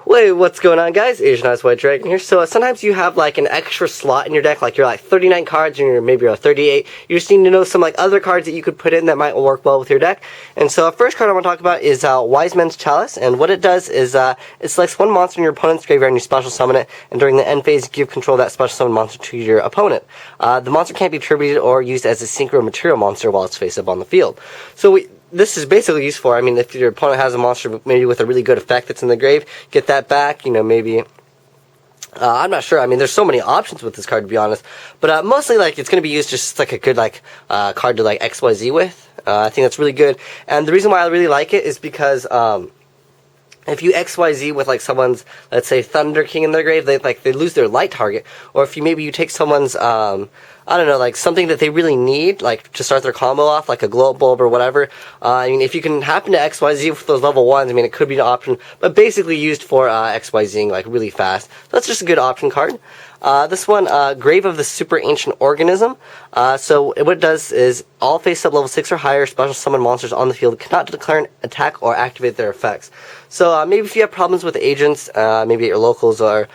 Wait, what's going on, guys? Asian Eyes White Dragon here. So sometimes you have like an extra slot in your deck, like you're like 39 cards and maybe you're 38. You just need to know some like other cards that you could put in that might work well with your deck. And so first card I want to talk about is Wise Men's Chalice. And what it does is it selects one monster in your opponent's graveyard and you special summon it. And during the end phase, you give control of that special summon monster to your opponent. The monster can't be attributed or used as a synchro material monster while it's face up on the field. So this is basically used for, I mean, if your opponent has a monster maybe with a really good effect that's in the grave, get that back, maybe. I'm not sure. I mean, there's so many options with this card, to be honest. But mostly, like, it's going to be used just like a good, card to, like, XYZ with. I think that's really good. And the reason why I really like it is because, if you XYZ with, like, someone's, let's say, Thunder King in their grave, they lose their light target. Or if you take someone's, I don't know, like, something that they really need, like, to start their combo off, like a Glow Bulb or whatever. I mean, if you can happen to XYZ with those level 1s, I mean, it could be an option, but basically used for XYZing, like, really fast. That's just a good option card. This one, Grave of the Super Ancient Organism. So what it does is all face-up level 6 or higher special summon monsters on the field cannot declare an attack or activate their effects. So maybe if you have problems with agents, maybe at your locals, or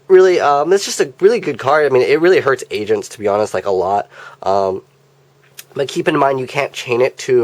really, it's just a really good card. I mean, it really hurts agents, to be honest, like a lot. But keep in mind, you can't chain it to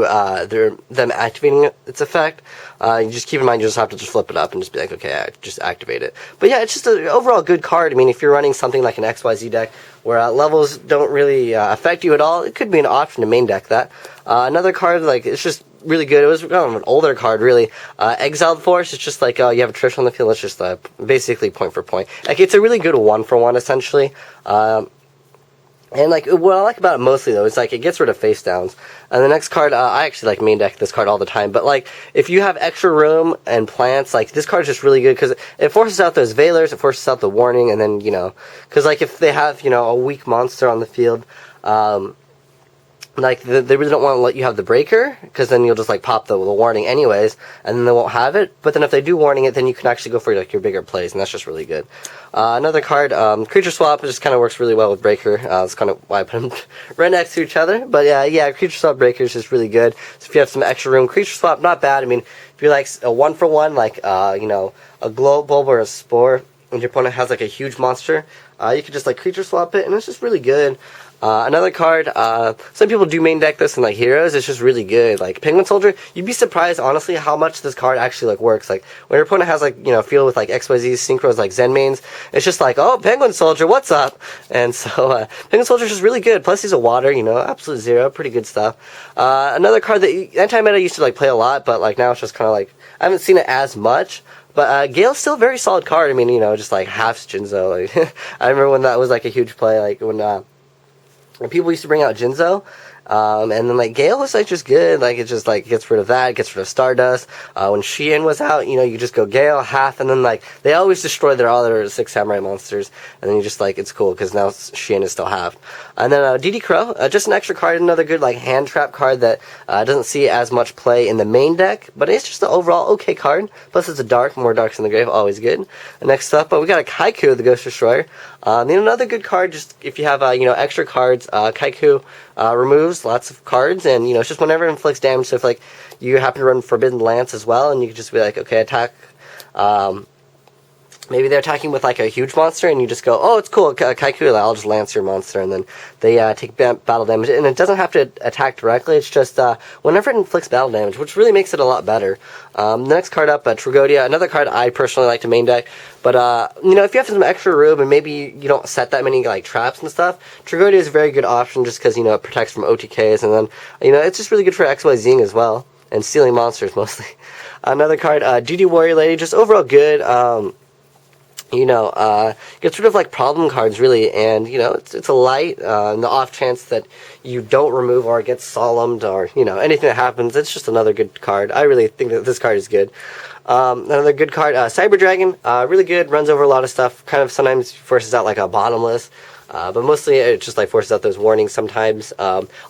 them activating its effect. You just keep in mind, you just have to just flip it up and just be like, okay, just activate it. But yeah, it's just an overall good card. I mean, if you're running something like an XYZ deck where levels don't really affect you at all, it could be an option to main deck that. Another card, like, it's just really good. It was kind of an older card, really. Exiled Force, it's just like, you have a Trish on the field, it's just basically point for point. Like, it's a really good one-for-one, essentially. And, like, what I like about it mostly, though, is, like, it gets rid of face downs. And the next card, I actually, like, main deck this card all the time. But, like, if you have extra room and plants, like, this card is just really good because it forces out those Veilers, it forces out the Warning, and then, because, like, if they have, a weak monster on the field, like, they really don't want to let you have the Breaker, because then you'll just, like, pop the Warning anyways, and then they won't have it. But then if they do Warning it, then you can actually go for, like, your bigger plays, and that's just really good. Another card, Creature Swap, it just kind of works really well with Breaker. That's kind of why I put them right next to each other. But yeah, Creature Swap Breaker is just really good. So if you have some extra room, Creature Swap, not bad. I mean, if you're, like, a one-for-one, like, a Glow Bulb or a Spore, and your opponent has, like, a huge monster, you could just, like, Creature Swap it, and it's just really good. Another card, some people do main deck this in, like, Heroes. It's just really good. Like, Penguin Soldier, you'd be surprised, honestly, how much this card actually, like, works. Like, when your opponent has, like, field with, like, XYZ synchros, like, Zen mains, it's just like, oh, Penguin Soldier, what's up? And so, Penguin Soldier's just really good. Plus, he's a water, absolute zero, pretty good stuff. Another card that anti-meta used to, like, play a lot, but, like, now it's just kind of, like, I haven't seen it as much. But Gale's still a very solid card. I mean, just, like, half Jinzo. Like, I remember when that was, like, a huge play, like, when people used to bring out Jinzo, and then, like, Gale was, like, just good. Like, it just, like, gets rid of that, gets rid of Stardust. When Shein was out, you just go Gale, half, and then, like, they always destroy their other 6 Samurai monsters, and then you just, like, it's cool, because now Shein is still half. And then, DD Crow, just an extra card, another good, like, hand trap card that doesn't see as much play in the main deck, but it's just an overall okay card. Plus, it's a dark, more darks in the grave, always good. And next up, we got a Kaiku, the Ghost Destroyer. Then another good card, just if you have, extra cards, Kaiku removes lots of cards, and, it's just whenever it inflicts damage, so if, like, you happen to run Forbidden Lance as well, and you can just be like, okay, attack, maybe they're attacking with, like, a huge monster, and you just go, oh, it's cool, Kaiku, I'll just lance your monster, and then they take battle damage, and it doesn't have to attack directly, it's just whenever it inflicts battle damage, which really makes it a lot better. The next card up, Tragodia, another card I personally like to main deck, but, if you have some extra room, and maybe you don't set that many, like, traps and stuff, Tragodia is a very good option, just because, it protects from OTKs, and then, it's just really good for XYZing as well, and stealing monsters, mostly. Another card, Judy Warrior Lady, just overall good, gets rid of, like, problem cards, really, and, it's a light, the off chance that you don't remove or it gets solemned or, anything that happens, it's just another good card. I really think that this card is good. Another good card, Cyber Dragon, really good, runs over a lot of stuff, kind of sometimes forces out, like, a bottomless, but mostly it just, like, forces out those warnings sometimes.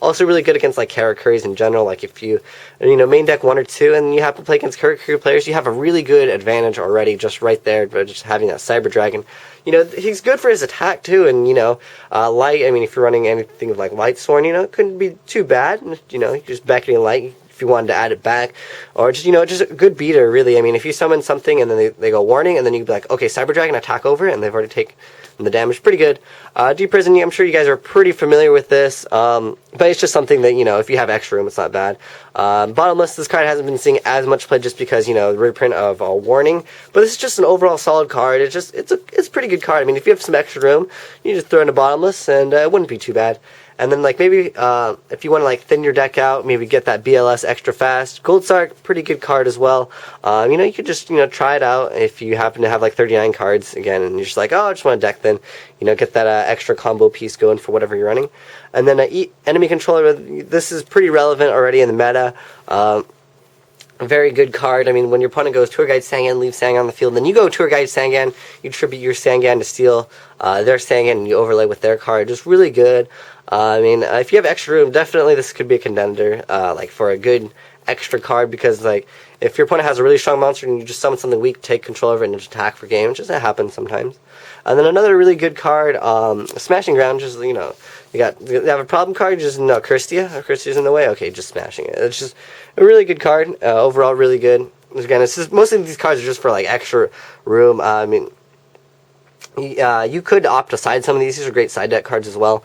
Also really good against, like, Karakuris in general. Like, if you, main deck 1 or 2 and you have to play against Karakuri players, you have a really good advantage already just right there by just having that Cyber Dragon. He's good for his attack, too, and, light, I mean, if you're running anything like Light Sworn, it couldn't be too bad. You're just backing light, if you wanted to add it back, or just, just a good beater, really. I mean, if you summon something and then they go warning, and then you'd be like, okay, Cyber Dragon, attack over it, and they've already taken the damage. Pretty good. Deep Prison, I'm sure you guys are pretty familiar with this, but it's just something that, if you have extra room, it's not bad. Bottomless, this card hasn't been seeing as much play just because, the reprint of Warning, but this is just an overall solid card. It's a pretty good card. I mean, if you have some extra room, you just throw in a Bottomless, and it wouldn't be too bad. And then, maybe if you want to, thin your deck out, maybe get that BLS extra fast. Gold Sark, pretty good card as well. You could just, try it out if you happen to have, 39 cards, again, and you're just like, oh, I just want to deck thin. Get that extra combo piece going for whatever you're running. And then Enemy Controller, this is pretty relevant already in the meta. Very good card. I mean, when your opponent goes Tour Guide Sangan, leave Sangan on the field, then you go Tour Guide Sangan, you tribute your Sangan to steal their Sangan, and you overlay with their card. Just really good. I mean, if you have extra room, definitely this could be a contender, for a good extra card, because, if your opponent has a really strong monster and you just summon something weak, take control of it and just attack for game, which just happens sometimes. And then another really good card, Smashing Ground, just, you have a problem card, just, no, Kirstia. Kirstia's in the way, okay, just smashing it. It's just a really good card, overall really good. Again, it's just, most of these cards are just for, extra room. I mean, you could opt to side some of these. These are great side deck cards as well.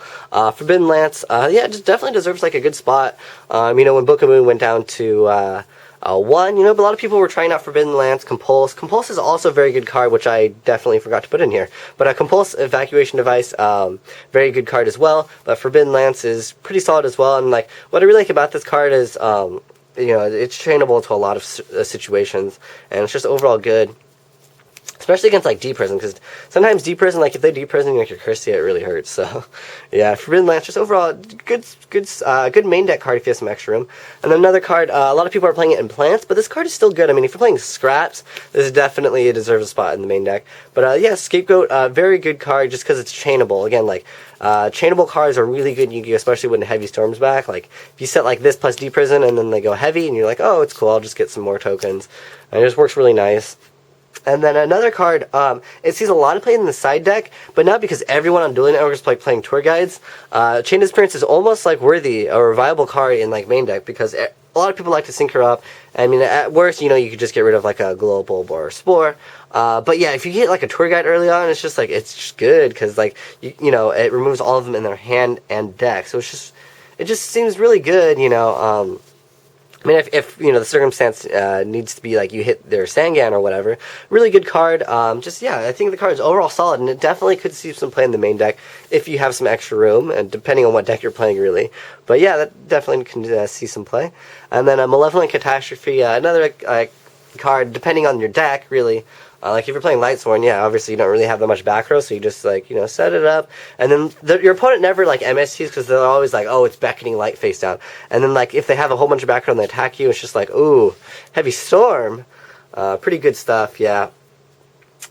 Forbidden Lance, it just definitely deserves, a good spot. When Book of Moon went down to 1, but a lot of people were trying out Forbidden Lance, Compulse. Compulse is also a very good card, which I definitely forgot to put in here. But a Compulse Evacuation Device, very good card as well. But Forbidden Lance is pretty solid as well. And what I really like about this card is, it's trainable to a lot of situations, and it's just overall good. Especially against, Deep Prison, because sometimes Deep Prison, if they Deep Prison, your Kirstia, it really hurts. So, yeah, Forbidden Lance, just overall, good main deck card if you have some extra room. And then another card, a lot of people are playing it in Plants, but this card is still good. I mean, if you're playing Scraps, this definitely deserves a spot in the main deck. But, Scapegoat, very good card just because it's chainable. Again, chainable cards are really good in Yu-Gi-Oh!, especially when Heavy Storm's back. If you set, this plus Deep Prison, and then they go Heavy, and you're like, oh, it's cool, I'll just get some more tokens. And it just works really nice. And then another card, it sees a lot of play in the side deck, but not because everyone on Dueling Network is playing Tour Guides. Chain Disappearance is almost worthy or a viable card in main deck, because a lot of people like to sync her up. I mean, at worst, you could just get rid of a Global or Spore. But yeah, if you get a Tour Guide early on, it's just it's just good, because it removes all of them in their hand and deck. So it just seems really good, I mean, if the circumstance needs to be you hit their Sangan or whatever, really good card. I think the card is overall solid, and it definitely could see some play in the main deck if you have some extra room, and depending on what deck you're playing, really. But yeah, that definitely can see some play. And then Malevolent Catastrophe, another card, depending on your deck, really. If you're playing Lightsworn, yeah, obviously you don't really have that much back row, so you just, set it up. And then your opponent never, MSTs, because they're always oh, it's Beckoning Light face down. And then, if they have a whole bunch of back row and they attack you, it's just ooh, Heavy Storm. Pretty good stuff, yeah.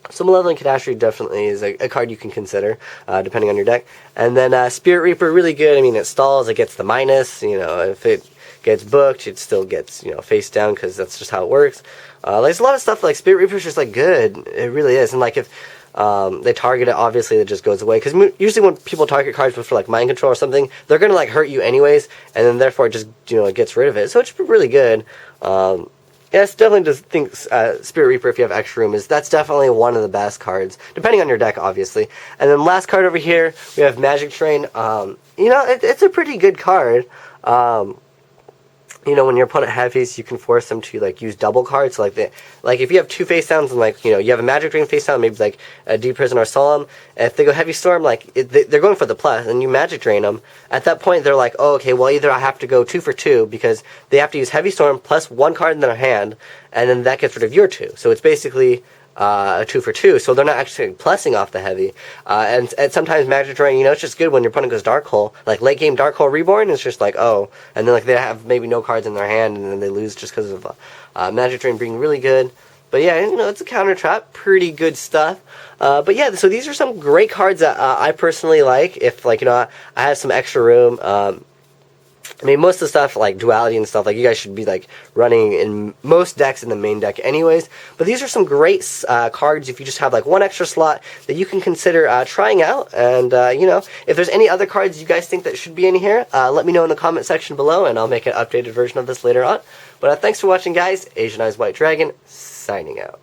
So Malevolent Catastrophe definitely is a card you can consider, depending on your deck. And then Spirit Reaper, really good. I mean, it stalls, it gets the minus, if it gets booked, it still gets, face down, because that's just how it works. There's a lot of stuff Spirit Reaper's just good. It really is. And if they target it, obviously it just goes away. Because usually when people target cards for Mind Control or something, they're gonna hurt you anyways, and then therefore it just it gets rid of it. So it's really good. Yes, definitely just think Spirit Reaper, if you have extra room, that's definitely one of the best cards, depending on your deck, obviously. And then last card over here, we have Magic Train. It's a pretty good card. When your opponent heavies, you can force them to use double cards. So if you have two face downs and you have a Magic Drain face down, maybe a Deep Prison or Solemn. If they go Heavy Storm, they're going for the plus, and you Magic Drain them. At that point, they're oh, okay, well, either I have to go 2 for 2, because they have to use Heavy Storm plus one card in their hand, and then that gets rid of your 2. So it's basically a 2 for 2, so they're not actually plussing off the heavy. And sometimes Magic Drain, it's just good when your opponent goes Dark Hole. Late game Dark Hole Reborn, it's just oh. And then they have maybe no cards in their hand, and then they lose just because of Magic Drain being really good. But yeah, it's a counter trap, pretty good stuff. But yeah, so these are some great cards that I personally like. If I have some extra room. I mean, most of the stuff, like duality and stuff, like you guys should be like running in most decks in the main deck anyways. But these are some great cards if you just have like one extra slot that you can consider trying out. And, you know, if there's any other cards you guys think that should be in here, let me know in the comment section below, and I'll make an updated version of this later on. But thanks for watching, guys. Asian Eyes White Dragon, signing out.